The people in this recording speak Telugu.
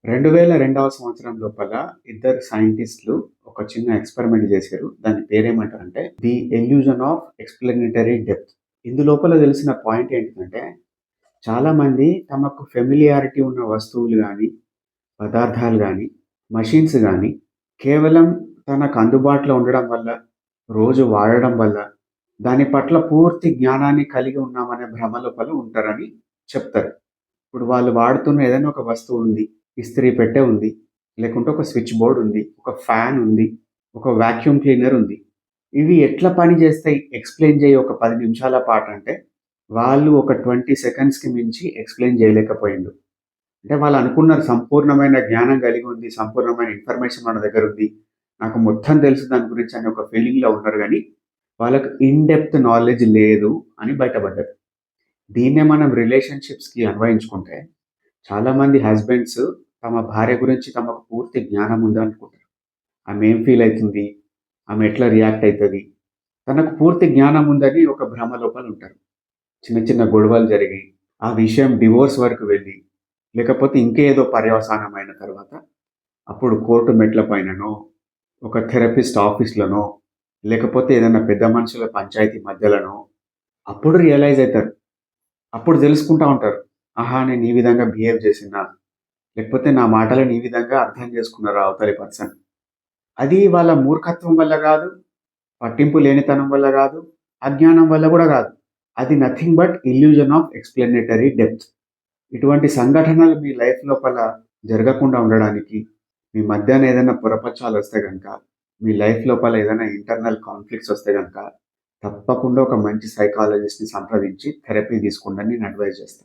2002వ సంవత్సరం లోపల ఇద్దరు సైంటిస్టులు ఒక చిన్న ఎక్స్పెరిమెంట్ చేశారు. దాని పేరేమంటారంటే the illusion of explanatory depth. ఇందులోపల తెలిసిన పాయింట్ ఏంటిదంటే చాలామంది తమకు ఫెమిలియారిటీ ఉన్న వస్తువులు గానీ, పదార్థాలు గానీ, మెషిన్స్ గానీ కేవలం తనకు అందుబాటులో ఉండడం వల్ల, రోజు వాడడం వల్ల దాని పట్ల పూర్తి జ్ఞానాన్ని కలిగి ఉన్నామనే భ్రమ లోపల ఉంటారని చెప్తారు. ఇప్పుడు వాళ్ళు వాడుతున్న ఏదైనా ఒక వస్తువు ఉంది. ఇస్త్రీ పెట్టె ఉంది. లేకుంటే ఒక స్విచ్ బోర్డ్ ఉంది. ఒక ఫ్యాన్ ఉంది. ఒక వాక్యూమ్ క్లీనర్ ఉంది. ఇవి ఎట్లా పని చేస్తాయి ఎక్స్‌ప్లెయిన్ చేయి ఒక 10 నిమిషాల పాటంటే, వాళ్ళు ఒక 20 సెకండ్స్‌కి మించి ఎక్స్‌ప్లెయిన్ చేయలేకపోయిండు. అంటే వాళ్ళు అనుకున్నారు సంపూర్ణమైన జ్ఞానం కలిగి ఉంది. సంపూర్ణమైన ఇన్ఫర్మేషన్ మన దగ్గర ఉంది. నాకు మొత్తం తెలుసు దాని గురించి అనే ఒక ఫీలింగ్‌లో ఉన్నారు గానీ, వాళ్ళకి ఇన్ డెప్త్ నాలెడ్జ్ లేదు అని బయటపడ్డది. దీన్నే మనం రిలేషన్‌షిప్స్‌కి అన్వయించుకుంటే, చాలామంది హస్బెండ్స్ తమ భార్య గురించి తమకు పూర్తి జ్ఞానం ఉందనుకుంటారు. ఆమె ఏం ఫీల్ అయితుంది? ఆమె ఎట్లా రియాక్ట్ అయితది? తనకు పూర్తి జ్ఞానం ఉందని ఒక భ్రమ లోపల ఉంటారు. చిన్న చిన్న గొడవలు జరిగి, ఆ విషయం డివోర్స్ వరకు వెళ్ళి, లేకపోతే ఇంకేదో పర్యవసానమైన తర్వాత, అప్పుడు కోర్టు మెట్ల పైననో, ఒక థెరపిస్ట్ ఆఫీస్‌లోనో, లేకపోతే ఏదైనా పెద్ద మనుషుల పంచాయతీ మధ్యలోనో, అప్పుడు రియలైజ్ అయితారు. అప్పుడు తెలుసుకుంటా ఉంటారు. ఆహా! నేను ఈ విధంగా బిహేవ్ చేసినా, లేకపోతే నా మాటలను ఈ విధంగా అర్థం చేసుకున్నారు అవతలి పర్సన్. అది వాళ్ళ మూర్ఖత్వం వల్ల గాదు, పట్టింపు లేనితనం వల్ల గాదు, అజ్ఞానం వల్ల గూడా గాదు. అది nothing but illusion of explanatory depth. ఇటువంటి సంఘటనలు మీ లైఫ్ లోపల జరగకుండా ఉండడానికి, మీ మధ్యన ఏదైనా పొరపచ్చాలొస్తే గనక, మీ లైఫ్ లోపల ఏదైనా ఇంటర్నల్ కాన్‌ఫ్లిక్ట్స్ వస్తే గనక, తప్పకుండా ఒక మంచి సైకాలజిస్ట్‌ని సంప్రదించి థెరపీ తీసుకోండని నేను అడ్వైస్ చేస్తా.